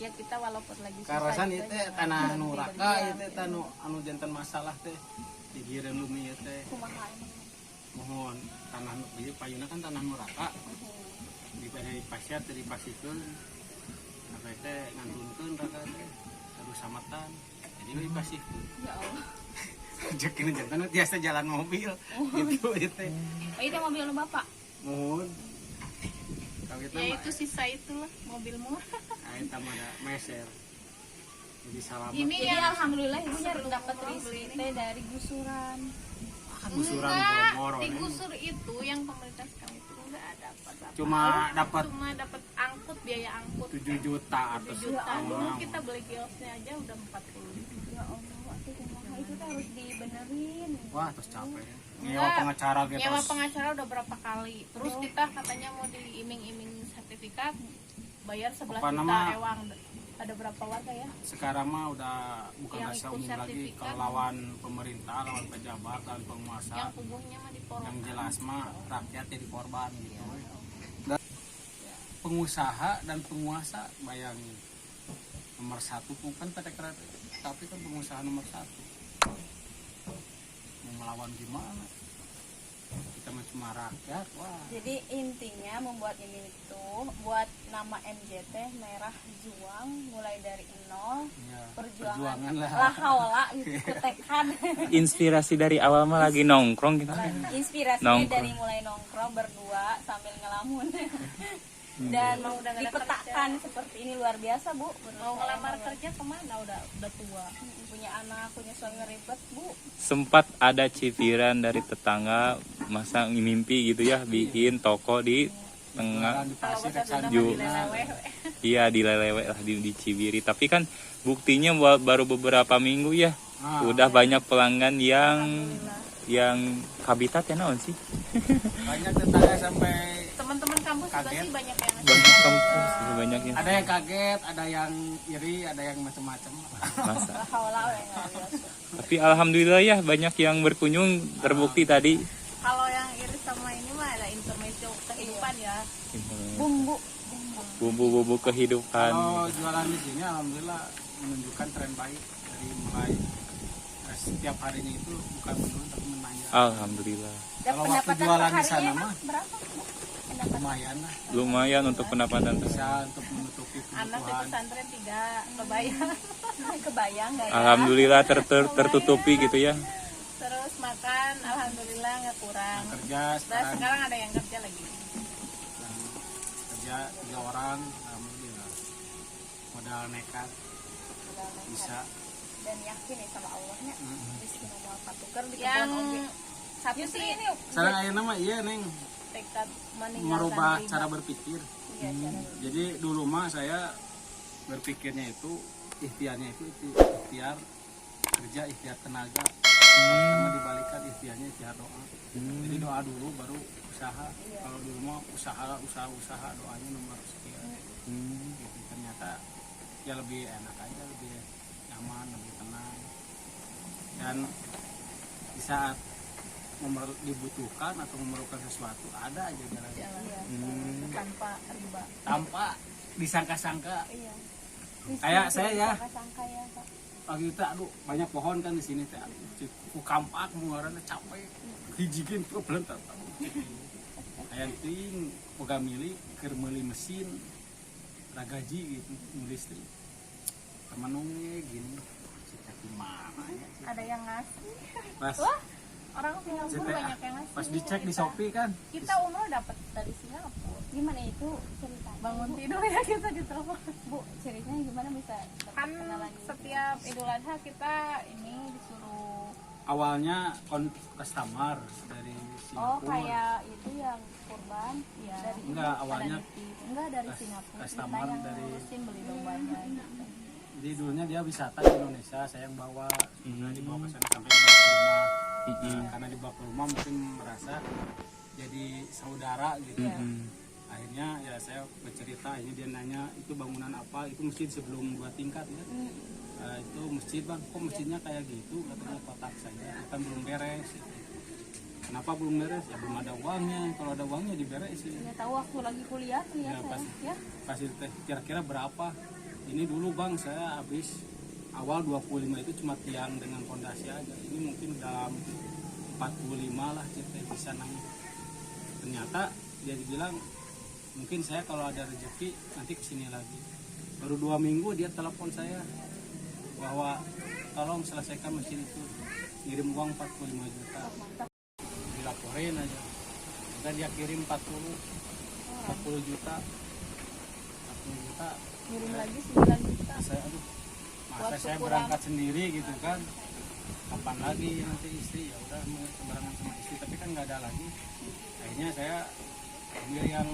ya kita walaupun lagi karasan juga itu jangan tanah berhenti nuraka berdiam, itu anu jantan masalah teh digireun lumi teh kumaha emang. mohon tanah ieu payuna kan tanah nuraka dari pasiat dari pasikeun sampai teh ngantunkeun raka teh terus samatan jadi we pasikeun Ya Allah. jekin jantan tiasa jalan mobil gitu itu Oh, itu mobil lu Bapak. mohon kalau kita Ya itu sisa itulah mobilmu. kita mah ada meser jadi selamat Ini Jadi ya alhamdulillah ibunya sebelum dapat orang listrik beli teh dari gusuran. kan gusuran enggak, boro-boro nih. digusur itu yang pemerintah sekarang itu enggak ada apa-apa. Cuma dapat cuma dapat angkut, biaya angkut 7 juta atau 7 juta. Dulu setahun. kita beli kiosnya aja udah 40. Ya Allah, atuh kumaha itu teh harus dibenerin. Wah terus capek ya. Nyewa Enggak, pengacara gitu nyewa pengacara udah berapa kali. Terus kita katanya mau diiming-iming sertifikat, bayar 11 Apa juta nama? ewang. Ada berapa warga ya? sekarang mah udah bukan Yang rasa ikut umum lagi sertifikat. kalau lawan pemerintah lawan pejabat lawan penguasa Yang puguhnya mah diporong. yang jelas mah rakyat jadi korban gitu dan pengusaha dan penguasa bayangin nomor satu bukan pada kereta tapi kan pengusaha nomor satu mau melawan gimana kita mah cuma rakyat wah Jadi intinya membuat ini itu buat nama MJT Merah Juang mulai dari nol ya, perjuangan lah lah haula gitu kutekan. Inspirasi dari awal mah lagi nongkrong gitu. Inspirasinya Nongkrong. dari mulai nongkrong berdua sambil ngelamun. Dan Mau udah nggak ada dipetakan seperti ini luar biasa Bu. Menurut Mau saya ngelamar mah. kerja kemana? Udah tua. Punya anak, punya suami ribet Bu. Sempat ada cipiran dari tetangga masa mimpi gitu ya bikin toko di tengah. di Kalau pasir bahasa Sunda mah Ju. dilelewe. Iya di Lelewe lah di Cibiri. Tapi kan buktinya baru beberapa minggu ya udah banyak pelanggan yang habitat ya naon sih? banyak tetangga sampai Teman-teman kampus juga Kaget. sih banyak yang Banyak kampus sih, banyak yang ada yang kaget ada yang iri ada yang macam-macam masa. Lah haula we luar biasa. Tapi alhamdulillah ya banyak yang berkunjung terbukti tadi. kalau yang iris sama ini mah ada intermezzo kehidupan ya. Bumbu. Bumbu-bumbu kehidupan. kalau jualan di sini alhamdulillah menunjukkan tren baik dari mulai setiap harinya itu bukan menurun tapi menanjak Alhamdulillah. Dan Kalau waktu pendapatan jualan di perharinya sana emang mah berapa? Bu? Pendapatan lumayan lah Lumayan untuk pendapatan. bisa untuk menutupi Anak di kebutuhan pesantren 3 kebayang. kebayang nggak ya? Alhamdulillah tertutupi gitu ya. Terus makan alhamdulillah nggak kurang. kerja Nah, sekarang sekarang ada yang kerja lagi. kerja 3 orang alhamdulillah modal nekat bisa Dan yakin ya sama Allahnya. Bismillah patuker di Yang kebun oge. satu sih ini sekarang akhirnya mah iya neng tekad meninggalkan merubah riba. cara berpikir Iya, cara jadi dulu mah saya berpikirnya itu ikhtiarnya itu ikhtiar kerja ikhtiar tenaga sama dibalikan ikhtiarnya ikhtiar doa jadi doa dulu baru usaha kalau dulu mah usaha doanya nomor sekian gitu. Ternyata ya lebih enak aja lebih nyaman lebih tenang dan di saat dibutuhkan atau memerlukan sesuatu ada aja jalan Jalan tanpa riba. tanpa disangka-sangka Iya. kayak saya ya Sangka ya, Pak. pagi itu aduh banyak pohon kan di sini teh ku kampak mengarana capek hijikeun ke belentar aya ting boga mili keur meuli mesin ragaji gitu nu listrik temanungnya gini cita gimana ya Ada yang ngasih. pas Orang Singapura banyak yang ngasih. pas dicek di Shopee kan Kita umroh dapat dari Singapura. Gimana itu ceritanya? Bangun Bu? tidur ya kita ditelepon. Bu, ceritanya gimana bisa Kan kenalan gitu? setiap Idul Adha kita ini disuruh awalnya customer dari Oh, Singapura kayak itu yang kurban ya dari enggak awalnya enggak dari Singapura. customer Kita yang dari ngurusin beli dombanya gitu. jadi dulunya dia wisata di Indonesia saya yang bawa sebenarnya dibawa ke sana sampai dibawa ke rumah. Nah, karena dibawa ke rumah mungkin merasa jadi saudara gitu akhirnya ya saya bercerita ini dia nanya itu bangunan apa itu masjid sebelum 2 tingkat ya itu masjid bang kok masjidnya kayak gitu katanya kotak saja kan belum beres gitu. Kenapa belum beres ya belum ada uangnya kalau ada uangnya diberesin Ya tahu waktu lagi kuliah tuh ya, Ya, saya. pasti. Ya. fasilitas kira-kira berapa ini dulu bang saya habis awal 25 itu cuma tiang dengan fondasi aja, ini mungkin dalam 45 lah kita bisa naik. Ternyata dia bilang mungkin saya kalau ada rezeki nanti kesini lagi. Baru 2 minggu dia telepon saya bahwa tolong selesaikan mesin itu, kirim uang 45 juta, dilaporin aja. Dan dia kirim 40 juta, 40 juta. Ngirim lagi 9 juta. Saya aduh, masa Buat saya syukuran. berangkat sendiri gitu kan, kapan lagi nanti istri, ya udah mau sebarangan sama istri, tapi kan nggak ada lagi. Akhirnya saya ambil yang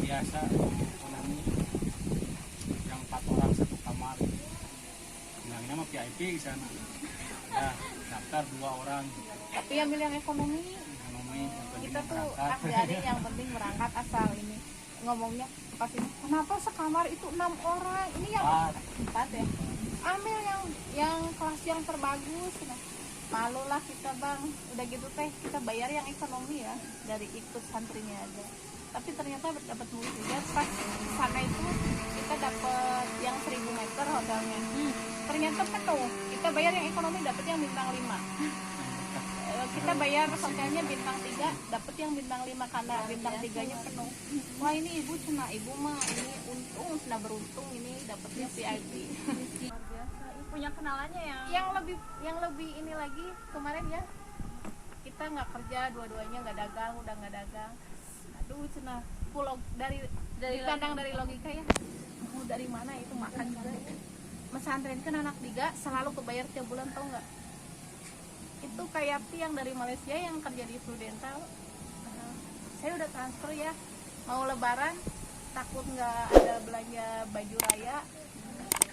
biasa ekonomi, yang 4 orang 1 kamar, bilangnya mah VIP di sana. Ya daftar 2 orang Tapi ambil yang ekonomi. ekonomi, yang penting Kita tuh berangkat. jadi yang penting berangkat asal ini ngomongnya pas ini kenapa sekamar itu 6 orang ini yang 4 ya, ambil yang kelas yang terbagus. Nah, malu lah kita bang, udah gitu teh kita bayar yang ekonomi ya dari ikut santrinya aja, tapi ternyata dapat murid juga. Pas sana itu kita dapat yang 1000 meter hotelnya, ternyata penuh. Kita bayar yang ekonomi dapat yang bintang 5. Kita bayar hotelnya bintang 3, dapat yang bintang 5 karena bintang 3-nya penuh. Wah ini ibu cina, ibu mah ini untung, sudah beruntung ini dapatnya VIP. Luar biasa. Ih, punya kenalannya yang lebih ini lagi kemarin ya, kita nggak kerja, dua-duanya nggak dagang, udah nggak dagang. Aduh cina, pulau dari pandang dari logika ya, mau dari mana itu makan juga. Pesantren kan anak diga selalu kebayar tiap bulan, tau nggak? Itu kayak yang dari Malaysia yang kerja di Prudental. Saya udah transfer ya, mau lebaran takut nggak ada belanja baju raya,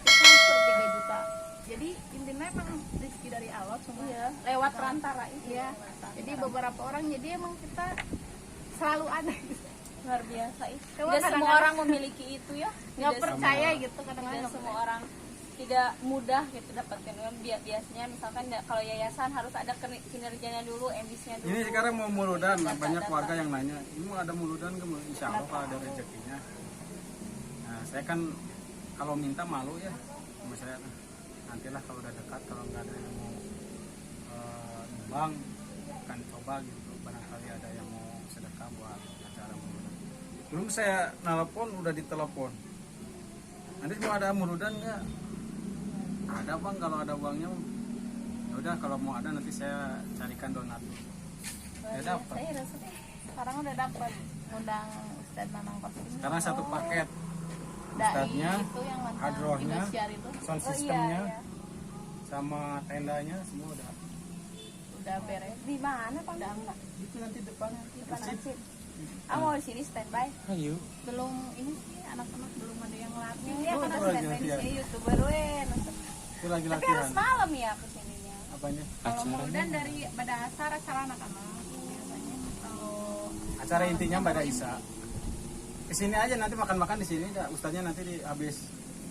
transfer 3 juta. Jadi intinya emang rezeki dari Allah, cuma lewat perantara itu ya. Jadi beberapa orang, jadi emang kita selalu ada gitu. luar biasa. Ih. Coba Tidak semua kadang-kadang orang memiliki itu ya. nggak Tidak percaya gitu kadang-kadang. tidak semua orang tidak mudah gitu dapatkan uang. Biasanya misalkan kalau yayasan harus ada kinerjanya dulu, MBIS-nya dulu. Ini sekarang mau muludan, Data-data. banyak warga yang nanya, ini mau ada muludan ke? Insya Allah kalau ada rezekinya. Nah, saya kan kalau minta malu ya sama saya. Nantilah kalau udah dekat, kalau nggak ada yang mau nyumbang, akan coba gitu. Barangkali ada yang mau sedekah buat acara muludan. Belum saya nelpon, udah ditelepon. Nanti mau ada muludan nggak? Ada bang, kalau ada uangnya. Ya udah kalau mau ada nanti saya carikan donatur. Ya dapat. Saya rasanya Sekarang udah dapat undang Ustadz Nanang Kostum. Karena satu paket, Dai Ustadznya, itu yang mana hadrohnya, Indosiar itu sound systemnya, sama tendanya semua udah beres. di mana Pak? itu nanti depan Depan masjid. masjid. Ah, mau di sini standby. Ayo. Belum ini sih anak-anak belum ada yang latih. Ini akan lagi standby di latihan. sini YouTuber wen. Itu lagi Tapi latihan. harus malam ya kesininya. Apanya? Kalau mau Acaranya udah dari pada asar acara anak-anak biasanya. Kalau Acara intinya pada Isa. Kesini aja nanti makan-makan di sini. Ustadznya nanti habis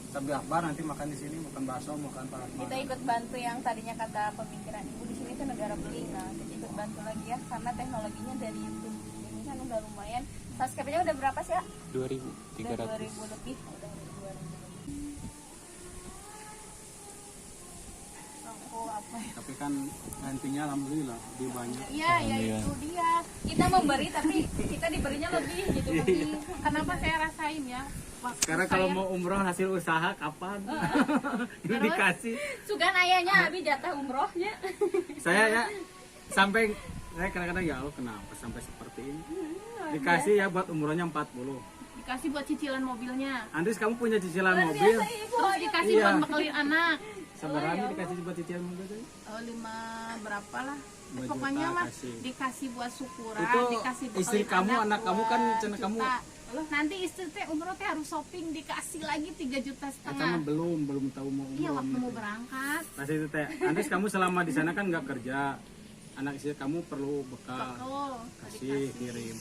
sambil akbar nanti makan di sini, makan bakso, makan parat. Kita ikut bantu yang tadinya kata pemikiran ibu di sini tuh negara beli. Nah, kita ikut bantu lagi ya karena teknologinya dari YouTube. Ini kan udah lumayan. Subscribe-nya udah berapa sih ya? 2.300. Udah 2000 lebih. Udah 2000. rokok apa ya? Tapi kan gantinya alhamdulillah lebih banyak. Iya, ya Alhamdulillah. itu dia. Kita memberi tapi kita diberinya lebih gitu. Lebih. Kenapa saya rasain ya? Waktu Sekarang kalau saya- mau umroh hasil usaha kapan? Ini dikasih. Sugan ayahnya abi jatah umrohnya. Saya ya sampai saya kadang-kadang ya Allah kenapa sampai seperti ini. Dikasih ya buat umrohnya 40. dikasih buat cicilan mobilnya, Andres kamu punya cicilan Luar mobil? biasa ibu. terus dikasih Iya. buat bekelin anak. Sebenarnya dikasih buat cicilan mobil tuh? 5 berapa lah. 5 Pokoknya juta mah kasih. dikasih buat syukuran, Itu dikasih bekelin istri kamu, anak kamu kan buat cina kamu. juta. Loh, nanti istri teh umroh teh harus shopping, dikasih lagi 3,5 juta. Sama belum tahu mau umroh. Iya, waktu mau berangkat. Kasih itu teh. Andres kamu selama di sana kan nggak kerja. Anak istri kamu perlu bekal. Betul. Kasih kirim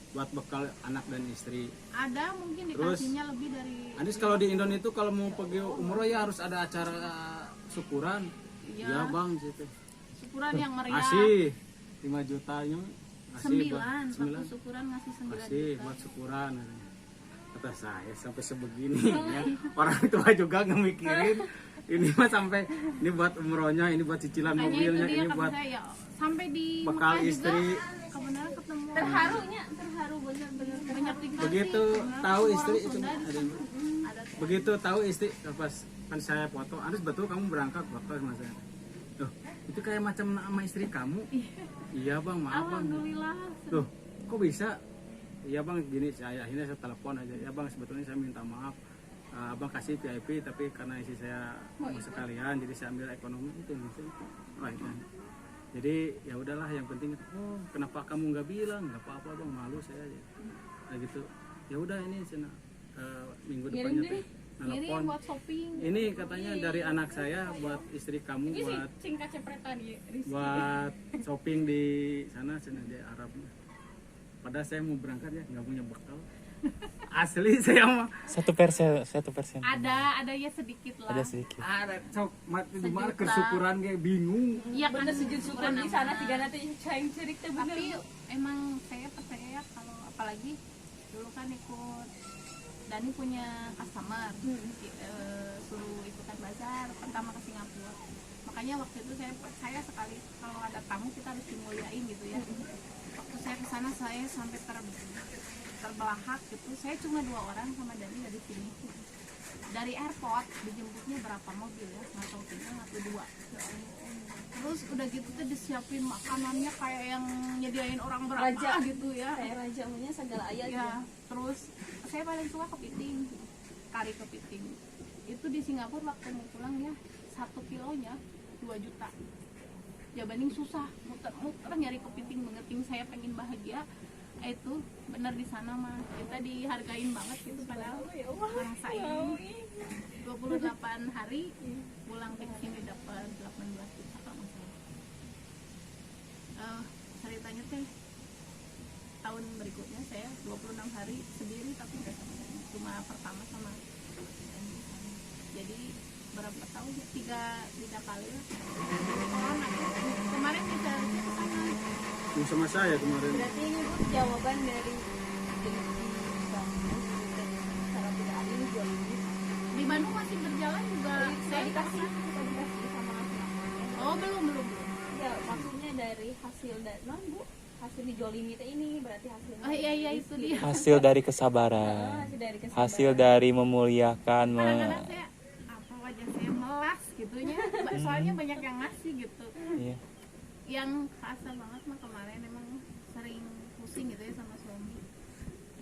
buat bekal anak dan istri. Ada mungkin Terus, dikasihnya lebih dari. Andres kalau di Indonesia itu kalau mau pergi umroh ya harus ada acara syukuran. Iya. Ya bang situ. Syukuran yang meriah. Kasih 5 jutanya. Kasih buat 9, satu 9. syukuran ngasih 9 Kasih juta. buat syukuran. kata saya sampai sebegininya orang tua juga nggak mikirin ini mah sampai ini buat umrohnya, ini buat cicilan Makanya mobilnya, itu dia ini kata buat saya, sampai di bekal Mekah istri. juga kebenaran ketemu terharu bener-bener banyak tingkah Begitu sih, tahu orang istri itu Sunda ada di yang- sana. Ada tuh. begitu tahu istri pas kan saya foto, Aris betul kamu berangkat foto sama saya. Loh, itu kayak macam sama istri kamu. Iya bang, maaf bang. Alhamdulillah. Loh, kok bisa? Iya bang, gini saya akhirnya saya telepon aja. Ya bang, sebetulnya saya minta maaf. Abang kasih VIP tapi karena isi saya mau sekalian, jadi saya ambil ekonomi itu. Oh, itu. Jadi ya udahlah, yang penting oh kenapa kamu nggak bilang? Nggak apa-apa bang, malu saya aja. Nah gitu. Ya udah ini cina minggu depannya teh Ini telepon. buat shopping. Ini katanya dari anak saya buat istri kamu buat Singkat cepretan ya. buat shopping di sana di Arab. Padahal saya mau berangkat ya nggak punya bekal. Asli saya mah 1%. Ada ya sedikit lah. Ada sedikit. ada sok mati di mana kesyukuran kayak bingung. Iya kan bener sujud syukur di sana tiga nanti caing cerik teh bener. Tapi emang saya percaya kalau apalagi dulu kan ikut Dani punya customer suruh ikutan bazar pertama ke Singapura, makanya waktu itu saya percaya sekali kalau ada tamu kita harus dimuliain gitu ya. Waktu saya ke sana saya sampai terbelahak gitu, saya cuma 2 orang sama Dani dari sini, dari airport dijemputnya berapa mobil ya, nggak tahu 3 atau 2. Terus udah gitu tuh disiapin makanannya kayak yang nyediain orang berapa Raja. gitu ya. Kayak raja punya segala ayat Ya, terus saya paling suka kepiting, kari kepiting. Itu di Singapura waktu mau pulang ya 1 kilonya 2 juta. Ya banding susah, muter-muter nyari kepiting, mengeting saya pengen bahagia. Itu bener di sana mah kita dihargain banget gitu, padahal ngerasain 28 hari pulang ke sini dapat 18 juta kalau nggak salah. Ceritanya teh tahun berikutnya saya 26 hari sendiri tapi nggak sama Dani. Cuma pertama sama Dani. Jadi berapa tahun ya? 3 kali lah. Corona kemarin bisa ke sana. Sama saya kemarin. berarti ini Bu jawaban dari Bandung cara tidak ada ini jual ini Di Bandung masih berjalan juga. saya dikasih sama namanya. Oh belum. Ya maksudnya dari hasil dari non Bu hasil dijolimi teh ini berarti hasilnya Oh iya itu dia. Hasil dari kesabaran. hasil dari kesabaran. Hasil dari memuliakan Kadang-kadang saya apa wajah saya melas gitunya. Soalnya banyak yang ngasih gitu. Iya. Yang kasar banget mah kemarin emang sering pusing gitu ya sama suami.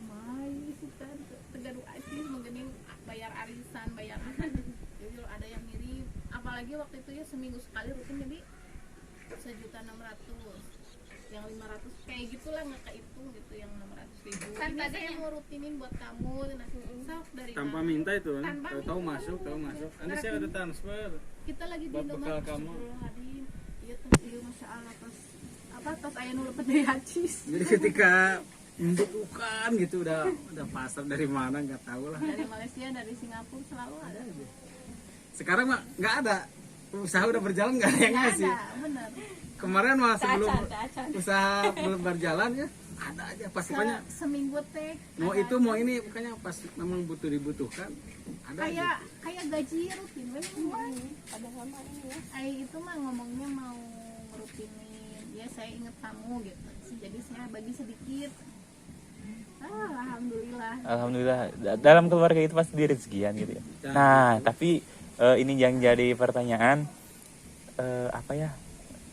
Mai kita tegaduh aja mungkin bayar arisan, bayar jadi kalau ada yang mirip, apalagi waktu itu ya seminggu sekali rutin jadi 1.600.000, yang 500 kayak gitulah nggak kehitung gitu, yang 600.000 Kan ini tadi saya mau rutinin buat kamu nah, sok dari Tanpa mana? minta itu kan. Tanpa Tahu minta. masuk. Nanti saya ada transfer. Kita lagi di Buat Indomaret bekal kamu. Astagfirullahaladzim. Iya tuh, iya masya Allah pas ayah nulu pedih hacis. Jadi ketika membutuhkan gitu udah pasar dari mana nggak tahu lah. Dari Malaysia, dari Singapura selalu ada. Sekarang mah nggak ada. Usaha udah berjalan nggak ada yang Nggak ngasih. ada, bener. Kemarin mah sebelum Tacan. usaha belum berjalan ya ada aja pas pokoknya Seminggu teh. mau ada itu aja. mau ini pokoknya pas memang butuh dibutuhkan ada aja. Kayak gaji rutin, weh. Ada sama ini ya Ay itu mah ngomongnya mau rutinin. Ya saya inget kamu gitu. Jadi saya bagi sedikit. Alhamdulillah. Alhamdulillah dalam keluarga itu pasti rezekian gitu ya. Nah, tapi ini yang jadi pertanyaan apa ya?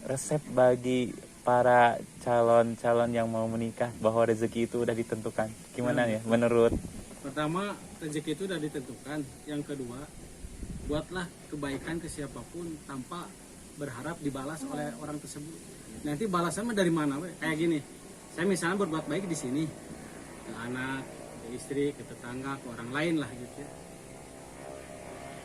Resep bagi para calon-calon yang mau menikah bahwa rezeki itu udah ditentukan. Gimana ya menurut? Pertama rezeki itu udah ditentukan. Yang kedua buatlah kebaikan ke siapapun tanpa berharap dibalas oleh orang tersebut. Nanti balasan mah dari mana we? Kayak gini, saya misalnya berbuat baik di sini ke anak, ke istri, ke tetangga, ke orang lain lah gitu ya.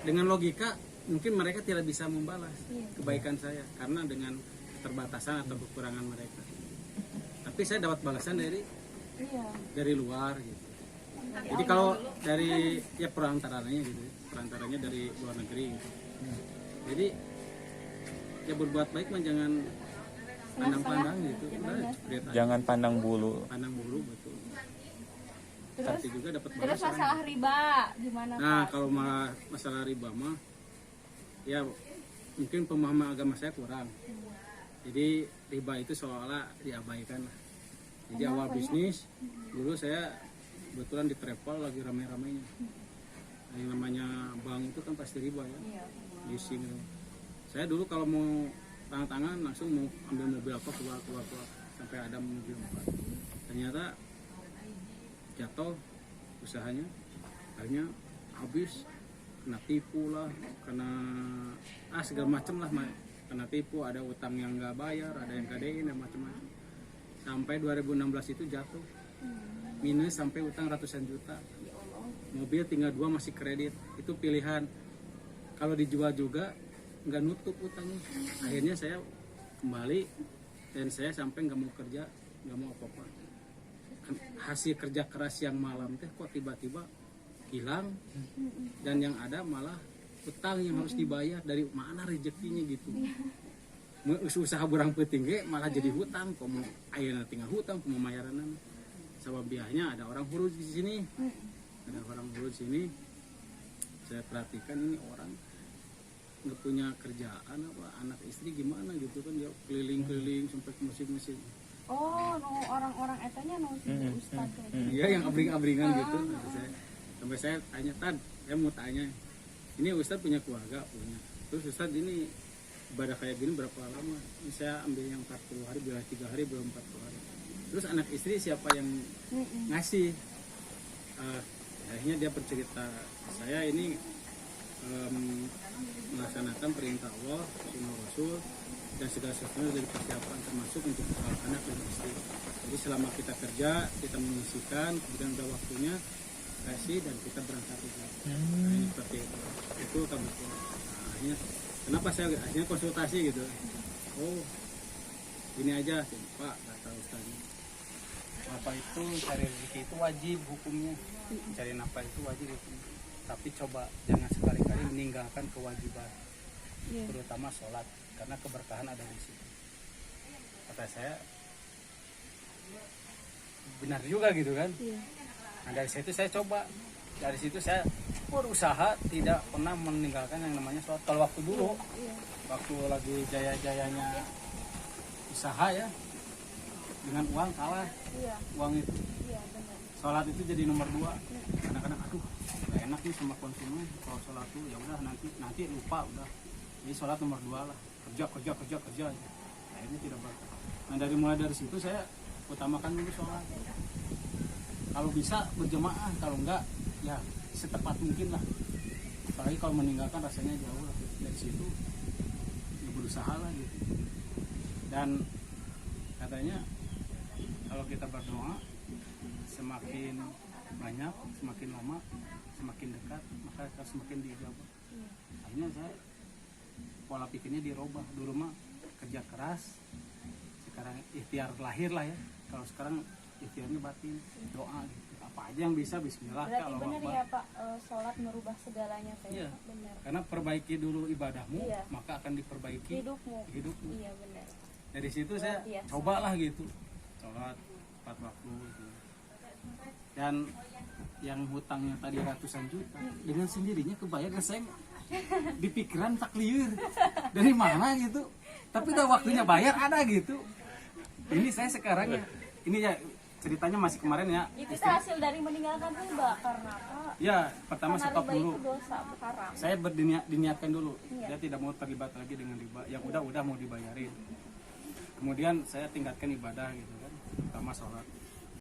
Dengan logika mungkin mereka tidak bisa membalas kebaikan saya karena dengan keterbatasan atau kekurangan mereka. Tapi saya dapat balasan dari luar gitu. Jadi kalau dari ya perantaranya gitu, perantaranya dari luar negeri gitu. Jadi ya berbuat baik mah jangan pandang-pandang gitu. Udah, lihat aja. Jangan pandang bulu. Pandang bulu betul. Santai juga dapat banyak. Terus masalah riba gimana Nah, Pak? kalau masalah riba mah ya mungkin pemahaman agama saya kurang. Jadi riba itu seolah diabaikan. Jadi awal bisnis dulu saya kebetulan di travel lagi rame-ramenya. Yang namanya bank itu kan pasti riba ya. Iya. Leasing. Saya dulu kalau mau tangan-tangan langsung mau ambil mobil apa keluar sampai ada mobil 4. Ternyata jatuh usahanya, akhirnya habis, kena tipu lah, kena segala macem lah, kena tipu, ada utang yang nggak bayar, ada yang kadein dan macam-macam. Sampai 2016 itu jatuh minus sampai utang ratusan juta. Mobil tinggal 2 masih kredit, itu pilihan. Kalau dijual juga nggak nutup utangnya. Akhirnya saya kembali dan saya sampai nggak mau kerja, nggak mau apa-apa. Hasil kerja keras yang malam teh kok tiba-tiba hilang dan yang ada malah utang yang harus dibayar. Dari mana rezekinya gitu. Usaha burang penting malah jadi hutang, kok mau ayeuna tinggal hutang, kok mau bayaran. Sabab biayanya ada orang huruf di sini. Ada orang huruf sini. Saya perhatikan ini orang nggak punya kerjaan apa, anak istri gimana gitu kan, dia keliling-keliling sampai ke masjid-masjid. Oh, no, orang-orang etanya no Ustaz kayak gitu. Iya, yang abring-abringan gitu. Sampai saya tanya, Tad, saya mau tanya, ini Ustaz punya keluarga? Punya. Terus Ustaz ini ibadah kayak gini berapa lama? Ini saya ambil yang 40 hari, bila 3 hari, belum 40 hari. Terus anak istri siapa yang ngasih? Akhirnya dia bercerita, saya ini melaksanakan perintah Allah, sunnah Rasul, dan segala sesuatu dari persiapan termasuk untuk anak dan istri. Jadi selama kita kerja, kita mengisikan, kemudian udah waktunya kasih dan kita berangkat juga. Nah, ini seperti itu kami. Akhirnya kenapa saya akhirnya konsultasi gitu? Oh, ini aja Pak, kata Ustaznya. Apa itu cari rezeki itu wajib hukumnya, cari nafkah itu wajib hukumnya. Tapi coba jangan sekali-kali meninggalkan kewajiban, terutama sholat, karena keberkahan ada di situ. Kata saya, benar juga gitu kan. Nah dari situ saya coba, dari situ saya berusaha tidak pernah meninggalkan yang namanya sholat. Kalau waktu dulu, waktu lagi jaya-jayanya usaha ya, dengan uang kalah, uang itu, sholat itu jadi nomor 2. Kadang-kadang aduh, gak enak nih sama konsumen kalau sholat tuh, ya udah nanti lupa udah. Jadi sholat nomor 2 lah, kerja. Akhirnya tidak berkah. Nah mulai dari situ saya utamakan dulu sholat. Kalau bisa berjemaah, kalau enggak ya setepat mungkin lah. Apalagi kalau meninggalkan rasanya jauh lah. Dari situ ya berusaha lah gitu. Dan katanya kalau kita berdoa semakin banyak, semakin lama, semakin dekat, maka akan semakin diijabah. Akhirnya saya pola pikirnya dirubah. Dulu mah kerja keras, sekarang ikhtiar lahir lah ya. Kalau sekarang ikhtiarnya batin, doa gitu. Apa aja yang bisa bismillah. Berarti kalau benar ya Pak, sholat merubah segalanya kayak iya. benar. Karena perbaiki dulu ibadahmu, Iya. maka akan diperbaiki Hidupmu. hidupmu. Iya benar. Dari situ Luar saya biasa. cobalah gitu, sholat 4 waktu gitu. Dan yang hutangnya tadi ratusan juta, dengan sendirinya kebayar dan saya di pikiran tak liur dari mana gitu. Tapi udah waktunya bayar ada gitu. Ini saya sekarang ya, ini ya ceritanya masih kemarin ya. Itu hasil dari meninggalkan riba karena apa? Ya pertama Karena stop riba dulu. itu dosa haram. Saya diniatkan dulu, Iya. saya tidak mau terlibat lagi dengan riba. Yang udah mau dibayarin. Kemudian saya tingkatkan ibadah gitu kan, pertama sholat.